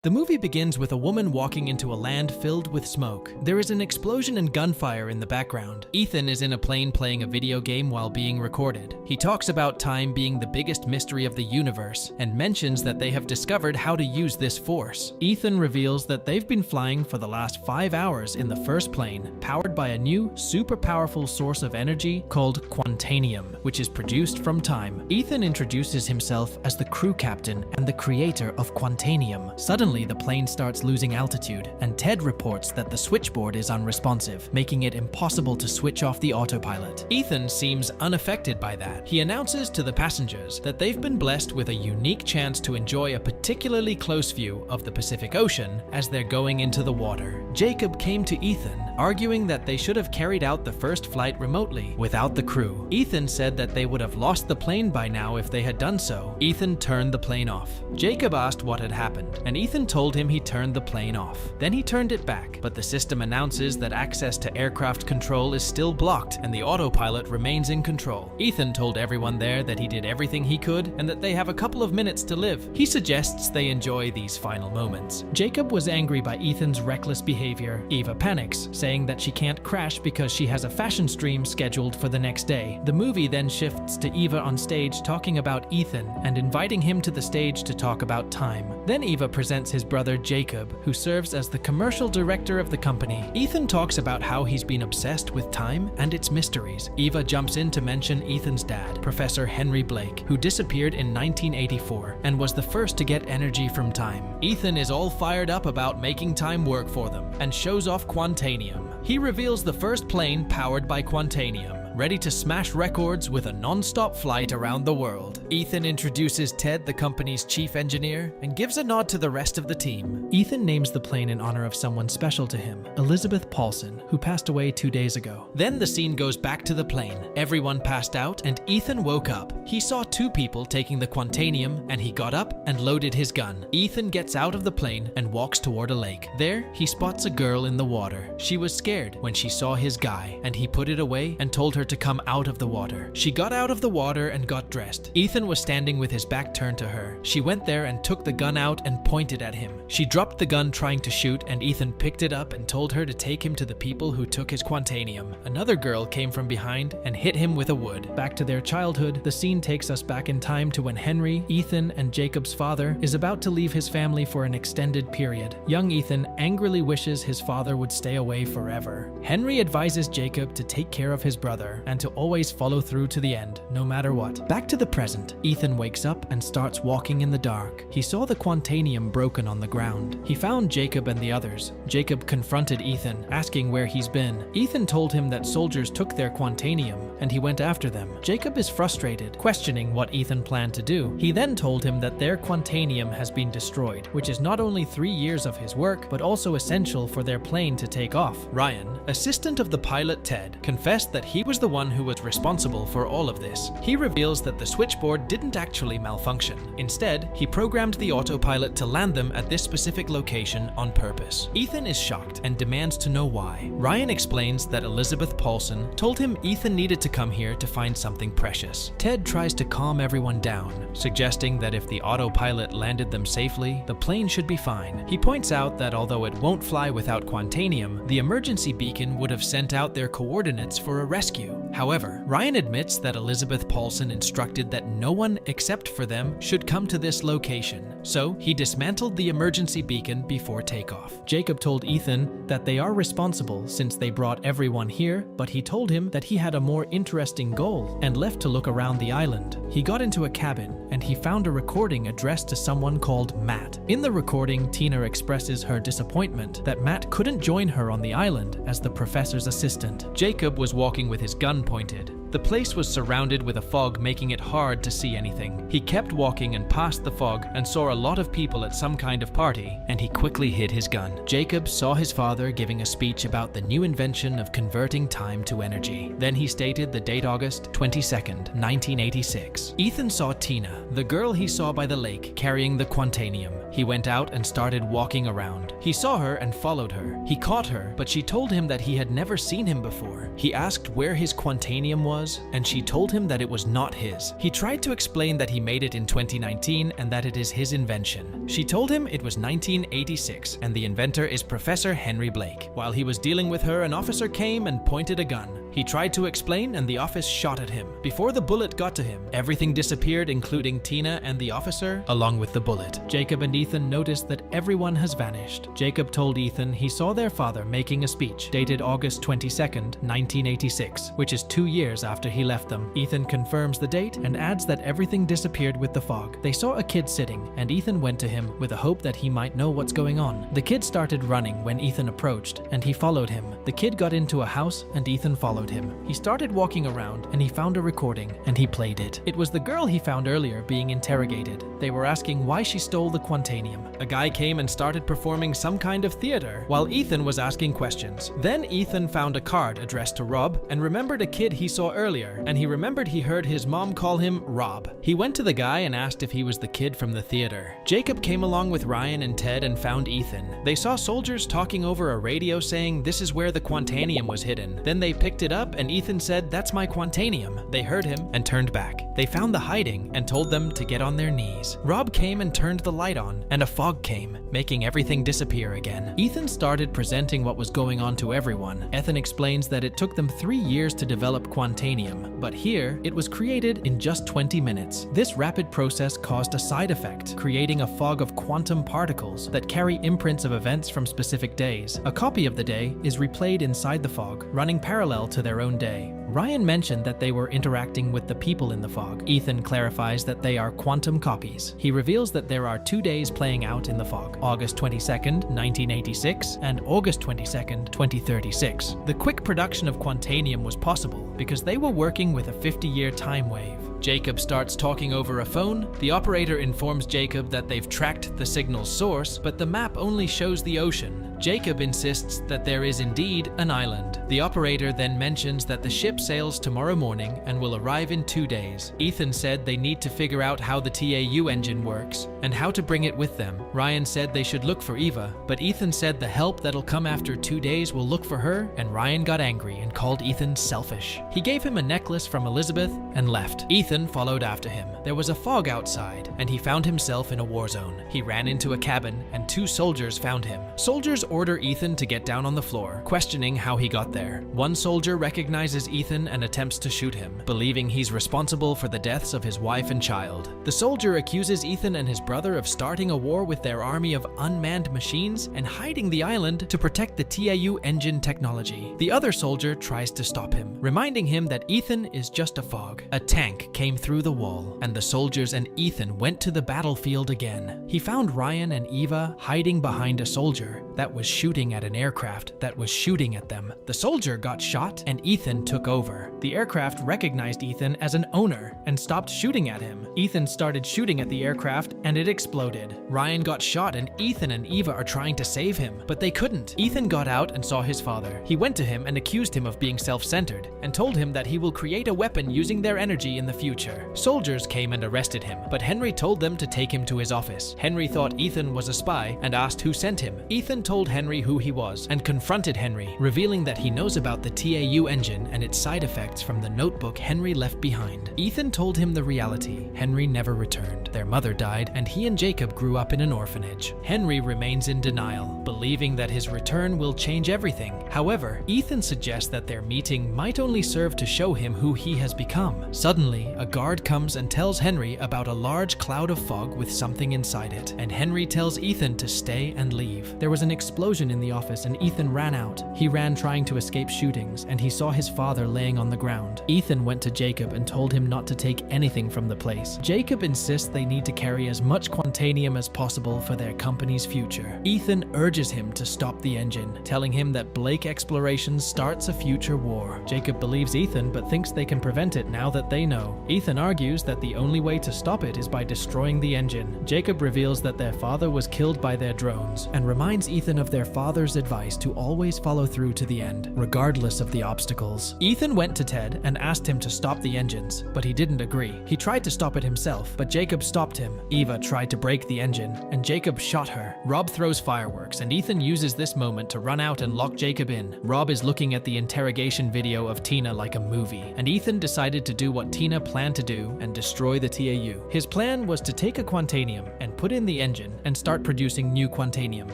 The movie begins with a woman walking into a land filled with smoke. There is an explosion and gunfire in the background. Ethan is in a plane playing a video game while being recorded. He talks about time being the biggest mystery of the universe and mentions that they have discovered how to use this force. Ethan reveals that they've been flying for the last 5 hours in the first plane, powered by a new, super powerful source of energy called quantanium, which is produced from time. Ethan introduces himself as the crew captain and the creator of quantanium. Suddenly, the plane starts losing altitude, and Ted reports that the switchboard is unresponsive, making it impossible to switch off the autopilot. Ethan seems unaffected by that. He announces to the passengers that they've been blessed with a unique chance to enjoy a particularly close view of the Pacific Ocean as they're going into the water. Jacob came to Ethan, arguing that they should have carried out the first flight remotely, without the crew. Ethan said that they would have lost the plane by now if they had done so. Ethan turned the plane off. Jacob asked what had happened, and Ethan told him he turned the plane off. Then he turned it back, but the system announces that access to aircraft control is still blocked and the autopilot remains in control. Ethan told everyone there that he did everything he could and that they have a couple of minutes to live. He suggests they enjoy these final moments. Jacob was angry by Ethan's reckless behavior. Eva panics, saying that she can't crash because she has a fashion stream scheduled for the next day. The movie then shifts to Eva on stage talking about Ethan and inviting him to the stage to talk about time. Then Eva presents his brother Jacob, who serves as the commercial director of the company. Ethan talks about how he's been obsessed with time and its mysteries. Eva jumps in to mention Ethan's dad, Professor Henry Blake, who disappeared in 1984 and was the first to get energy from time. Ethan is all fired up about making time work for them and shows off quantanium. He reveals the first plane powered by quantanium, ready to smash records with a non-stop flight around the world. Ethan introduces Ted, the company's chief engineer, and gives a nod to the rest of the team. Ethan names the plane in honor of someone special to him, Elizabeth Paulson, who passed away 2 days ago. Then the scene goes back to the plane. Everyone passed out, and Ethan woke up. He saw 2 people taking the quantanium, and he got up and loaded his gun. Ethan gets out of the plane and walks toward a lake. There, he spots a girl in the water. She was scared when she saw his guy, and he put it away and told her to come out of the water. She got out of the water and got dressed. Ethan was standing with his back turned to her. She went there and took the gun out and pointed at him. She dropped the gun trying to shoot, and Ethan picked it up and told her to take him to the people who took his quantanium. Another girl came from behind and hit him with a wood. Back to their childhood, the scene takes us back in time to when Henry, Ethan, and Jacob's father is about to leave his family for an extended period. Young Ethan angrily wishes his father would stay away forever. Henry advises Jacob to take care of his brother and to always follow through to the end, no matter what. Back to the present, Ethan wakes up and starts walking in the dark. He saw the quantanium broken on the ground. He found Jacob and the others. Jacob confronted Ethan, asking where he's been. Ethan told him that soldiers took their quantanium, and he went after them. Jacob is frustrated, questioning what Ethan planned to do. He then told him that their quantanium has been destroyed, which is not only 3 years of his work, but also essential for their plane to take off. Ryan, assistant of the pilot Ted, confessed that he was the one who was responsible for all of this. He reveals that the switchboard didn't actually malfunction. Instead, he programmed the autopilot to land them at this specific location on purpose. Ethan is shocked and demands to know why. Ryan explains that Elizabeth Paulson told him Ethan needed to come here to find something precious. Ted tries to calm everyone down, suggesting that if the autopilot landed them safely, the plane should be fine. He points out that although it won't fly without quantanium, the emergency beacon would have sent out their coordinates for a rescue. However, Ryan admits that Elizabeth Paulson instructed that no one except for them should come to this location, so he dismantled the emergency beacon before takeoff. Jacob told Ethan that they are responsible since they brought everyone here, but he told him that he had a more interesting goal and left to look around the island. He got into a cabin and he found a recording addressed to someone called Matt. In the recording, Tina expresses her disappointment that Matt couldn't join her on the island as the professor's assistant. Jacob was walking with his gun pointed. The place was surrounded with a fog, making it hard to see anything. He kept walking and passed the fog and saw a lot of people at some kind of party, and he quickly hid his gun. Jacob saw his father giving a speech about the new invention of converting time to energy. Then he stated the date August 22nd, 1986. Ethan saw Tina, the girl he saw by the lake, carrying the quantanium. He went out and started walking around. He saw her and followed her. He caught her, but she told him that he had never seen him before. He asked where his quantanium was, was, and she told him that it was not his. He tried to explain that he made it in 2019 and that it is his invention. She told him it was 1986 and the inventor is Professor Henry Blake. While he was dealing with her, an officer came and pointed a gun. He tried to explain and the officer shot at him. Before the bullet got to him, everything disappeared, including Tina and the officer, along with the bullet. Jacob and Ethan noticed that everyone has vanished. Jacob told Ethan he saw their father making a speech dated August 22nd, 1986, which is 2 years after he left them. Ethan confirms the date and adds that everything disappeared with the fog. They saw a kid sitting, and Ethan went to him with a hope that he might know what's going on. The kid started running when Ethan approached, and he followed him. The kid got into a house, and Ethan followed him. He started walking around, and he found a recording, and he played it. It was the girl he found earlier being interrogated. They were asking why she stole the Quantanium. A guy came and started performing some kind of theater, while Ethan was asking questions. Then Ethan found a card addressed to Rob, and remembered a kid he saw earlier, and he remembered he heard his mom call him Rob. He went to the guy and asked if he was the kid from the theater. Jacob came along with Ryan and Ted and found Ethan. They saw soldiers talking over a radio saying this is where the Quantanium was hidden. Then they picked it up and Ethan said, "That's my Quantanium." They heard him and turned back. They found the hiding and told them to get on their knees. Rob came and turned the light on, and a fog came, making everything disappear again. Ethan started presenting what was going on to everyone. Ethan explains that it took them 3 years to develop Quantanium, but here it was created in just 20 minutes. This rapid process caused a side effect, creating a fog of quantum particles that carry imprints of events from specific days. A copy of the day is replayed inside the fog, running parallel to their own day. Ryan mentioned that they were interacting with the people in the fog. Ethan clarifies that they are quantum copies. He reveals that there are 2 days playing out in the fog, August 22nd, 1986 and August 22nd, 2036. The quick production of Quantanium was possible because they were working with a 50-year time wave. Jacob starts talking over a phone. The operator informs Jacob that they've tracked the signal's source, but the map only shows the ocean. Jacob insists that there is indeed an island. The operator then mentions that the ship sails tomorrow morning and will arrive in 2 days. Ethan said they need to figure out how the TAU engine works and how to bring it with them. Ryan said they should look for Eva, but Ethan said the help that'll come after 2 days will look for her, and Ryan got angry and called Ethan selfish. He gave him a necklace from Elizabeth and left. Ethan followed after him. There was a fog outside, and he found himself in a war zone. He ran into a cabin, and 2 soldiers found him. Soldiers order Ethan to get down on the floor, questioning how he got there. One soldier recognizes Ethan and attempts to shoot him, believing he's responsible for the deaths of his wife and child. The soldier accuses Ethan and his brother of starting a war with their army of unmanned machines and hiding the island to protect the TAU engine technology. The other soldier tries to stop him, reminding him that Ethan is just a fog. A tank came through the wall, and the soldiers and Ethan went to the battlefield again. He found Ryan and Eva hiding behind a soldier that was shooting at an aircraft that was shooting at them. The soldier got shot and Ethan took over. The aircraft recognized Ethan as an owner and stopped shooting at him. Ethan started shooting at the aircraft and it exploded. Ryan got shot and Ethan and Eva are trying to save him, but they couldn't. Ethan got out and saw his father. He went to him and accused him of being self-centered and told him that he will create a weapon using their energy in the future. Soldiers came and arrested him, but Henry told them to take him to his office. Henry thought Ethan was a spy and asked who sent him. Ethan told Henry who he was and confronted Henry, revealing that he knows about the TAU engine and its side effects from the notebook Henry left behind. Ethan told him the reality. Henry never returned. Their mother died and he and Jacob grew up in an orphanage. Henry remains in denial, believing that his return will change everything. However, Ethan suggests that their meeting might only serve to show him who he has become. Suddenly, a guard comes and tells Henry about a large cloud of fog with something inside it, and Henry tells Ethan to stay and leave. There was an explosion in the office and Ethan ran out. He ran trying to escape shootings, and he saw his father laying on the ground. Ethan went to Jacob and told him not to take anything from the place. Jacob insists they need to carry as much Quantanium as possible for their company's future. Ethan urges him to stop the engine, telling him that Blake Explorations starts a future war. Jacob believes Ethan but thinks they can prevent it now that they know. Ethan argues that the only way to stop it is by destroying the engine. Jacob reveals that their father was killed by their drones and reminds Ethan of their father's advice to always follow through to the end, regardless of the obstacles. Ethan went to Ted and asked him to stop the engines, but he didn't agree. He tried to stop it himself, but Jacob stopped him. Eva tried to break the engine, and Jacob shot her. Rob throws fireworks, and Ethan uses this moment to run out and lock Jacob in. Rob is looking at the interrogation video of Tina like a movie, and Ethan decided to do what Tina planned to do and destroy the TAU. His plan was to take a Quantanium and put in the engine and start producing new Quantanium.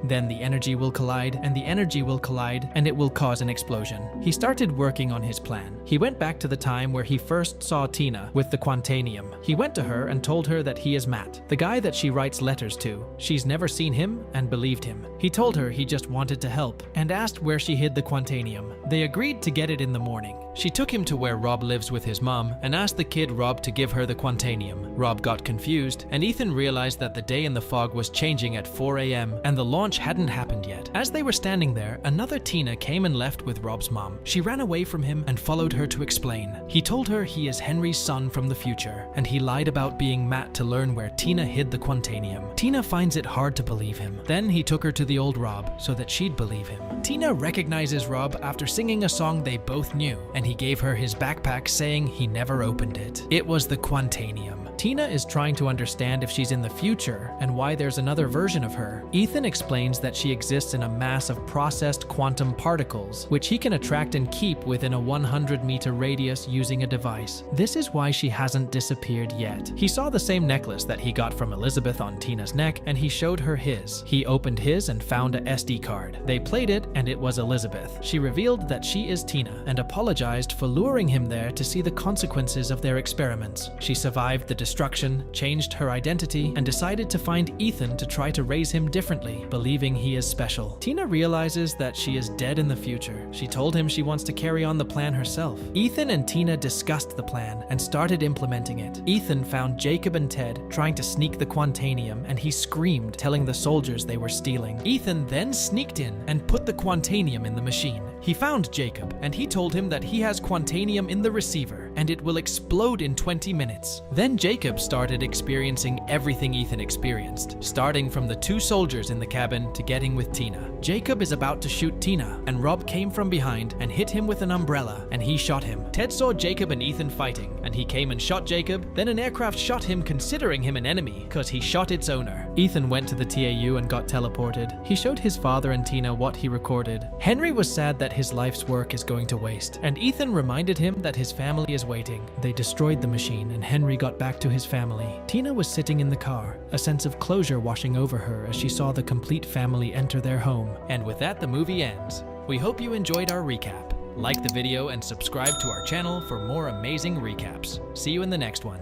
Then the energy will collide, and the energy will collide, and it will cause an explosion. He started working on his plan. He went back to the time where he first saw Tina with the Quantanium. He went to her and told her that he is Matt, the guy that she writes letters to. She's never seen him and believed him. He told her he just wanted to help and asked where she hid the Quantanium. They agreed to get it in the morning. She took him to where Rob lives with his mom and asked the kid Rob to give her the Quantanium. Rob got confused, and Ethan realized that the day in the fog was changing at 4 a.m. and the launch hadn't happened yet. As they were standing there, another Tina came and left with Rob's mom. She ran away from him and followed her to explain. He told her he is Henry's son from the future, and he lied about being Matt to learn where Tina hid the Quantanium. Tina finds it hard to believe him. Then he took her to the old Rob so that she'd believe him. Tina recognizes Rob after singing a song they both knew, and he gave her his backpack saying he never opened it. It was the Quantanium. Tina is trying to understand if she's in the future and why there's another version of her. Ethan explains that she exists in a mass of processed quantum particles, which he can attract and keep within a 100-meter radius using a device. This is why she hasn't disappeared yet. He saw the same necklace that he got from Elizabeth on Tina's neck, and he showed her his. He opened his and found a SD card. They played it, and it was Elizabeth. She revealed that she is Tina and apologized for luring him there to see the consequences of their experiments. She survived the destruction, changed her identity, and decided to find Ethan to try to raise him differently, believing he is special. Tina realizes that she is dead in the future. She told him she wants to carry on the plan herself. Ethan and Tina discussed the plan and started implementing it. Ethan found Jacob and Ted trying to sneak the Quantanium, and he screamed, telling the soldiers they were stealing. Ethan then sneaked in and put the Quantanium in the machine. He found Jacob, and he told him that he has Quantanium in the receiver, and it will explode in 20 minutes. Then Jacob started experiencing everything Ethan experienced, starting from the two soldiers in the cabin to getting with Tina. Jacob is about to shoot Tina, and Rob came from behind and hit him with an umbrella, and he shot him. Ted saw Jacob and Ethan fighting, and he came and shot Jacob. Then an aircraft shot him, considering him an enemy, because he shot its owner. Ethan went to the TAU and got teleported. He showed his father and Tina what he recorded. Henry was sad that his life's work is going to waste, and Ethan reminded him that his family is waiting. They destroyed the machine, and Henry got back to his family. Tina was sitting in the car, a sense of closure washing over her as she saw the complete family enter their home. And with that, the movie ends. We hope you enjoyed our recap. Like the video and subscribe to our channel for more amazing recaps. See you in the next one.